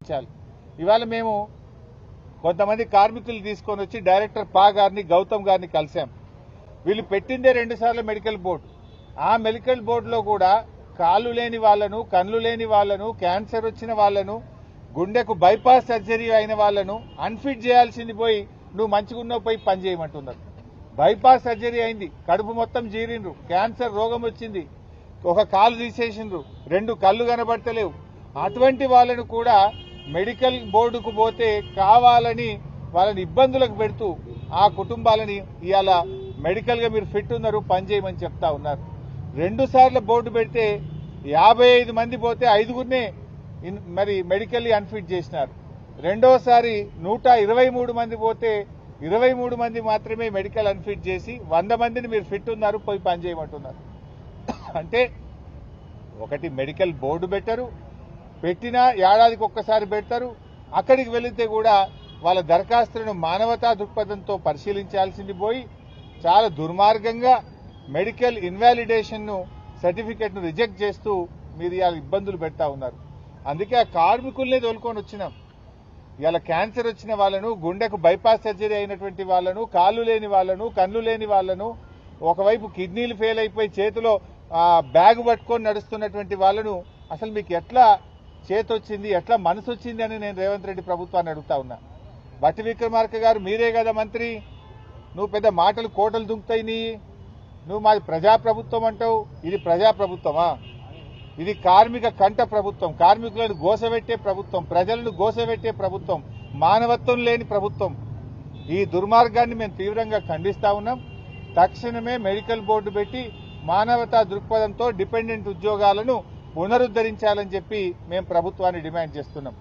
ఇచ్చాలి. ఇవాళ మేము కొంతమంది కార్మికులు తీసుకొని వచ్చి డైరెక్టర్ పా గారిని గౌతమ్ గారిని కలిసాం. వీళ్ళు పెట్టిందే 2 సార్లు మెడికల్ బోర్డు. ఆ మెడికల్ బోర్డులో కూడా కాళ్ళు లేని వాళ్లను, కళ్ళు లేని వాళ్లను, క్యాన్సర్ వచ్చిన వాళ్లను, గుండెకు బైపాస్ సర్జరీ అయిన వాళ్లను అన్ఫిట్ చేయాల్సింది పోయి నువ్వు మంచిగున్నావు పోయి పని చేయమంటున్నారు. బైపాస్ సర్జరీ అయింది, కడుపు మొత్తం జీరిండ్రు, క్యాన్సర్ రోగం వచ్చింది, ఒక కాలు తీసేసిండ్రు, 2 కళ్ళు కనబడతలేవు. అటువంటి వాళ్ళను కూడా మెడికల్ బోర్డుకు పోతే కావాలని వాళ్ళని ఇబ్బందులకు పెడుతూ ఆ కుటుంబాలని ఇవాళ మెడికల్ గా మీరు ఫిట్ ఉన్నారు పని చేయమని చెప్తా ఉన్నారు. 2 సార్లు బోర్డు పెడితే 55 మంది పోతే 5గురినే మరి మెడికల్లీ అన్ఫిట్ చేసినారు. రెండోసారి 123 మంది పోతే 23 మంది మాత్రమే మెడికల్ అన్ఫిట్ చేసి 100 మందిని మీరు ఫిట్ ఉన్నారు పోయి పని చేయమంటున్నారు. అంటే ఒకటి మెడికల్ బోర్డు పెట్టరు, పెట్టినా ఏడాదికి ఒక్కసారి పెడతారు. అక్కడికి వెళితే కూడా వాళ్ళ దరఖాస్తులను మానవతా దృక్పథంతో పరిశీలించాల్సింది పోయి చాలా దుర్మార్గంగా మెడికల్ ఇన్వాలిడేషన్ సర్టిఫికెట్ ను రిజెక్ట్ చేస్తూ మీరు ఇవాళ ఇబ్బందులు పెడతా ఉన్నారు. అందుకే ఆ కార్మికుల్ని తోలుకొని వచ్చినాం. ఇవాళ క్యాన్సర్ వచ్చిన వాళ్ళను, గుండెకు బైపాస్ సర్జరీ అయినటువంటి వాళ్ళను, కాళ్ళు లేని వాళ్ళను, కళ్ళు లేని వాళ్ళను, ఒకవైపు కిడ్నీలు ఫెయిల్ అయిపోయి చేతిలో బ్యాగ్ పట్టుకొని నడుస్తున్నటువంటి వాళ్ళను అసలు మీకు ఎట్లా చేతొచ్చింది, ఎట్లా మనసు వచ్చింది అని నేను రేవంత్ రెడ్డి ప్రభుత్వాన్ని అడుగుతా ఉన్నా. బట్టి విక్రమార్క గారు మీరే కదా మంత్రి, నువ్వు పెద్ద మాటలు కోటలు దుంకుతాయి, నువ్వు మాది ప్రజాప్రభుత్వం అంటావు. ఇది ప్రజాప్రభుత్వమా? ఇది కార్మిక కంట ప్రభుత్వం, కార్మికులను గోసబెట్టే ప్రభుత్వం, ప్రజలను గోసబెట్టే ప్రభుత్వం, మానవత్వం లేని ప్రభుత్వం. ఈ దుర్మార్గాన్ని మేము తీవ్రంగా ఖండిస్తా ఉన్నాం. తక్షణమే మెడికల్ బోర్డు పెట్టి మానవతా దృక్పథంతో డిపెండెంట్ ఉద్యోగాలను పునరుద్ధరించాలని చెప్పి మేము ప్రభుత్వాన్ని డిమాండ్ చేస్తున్నాం.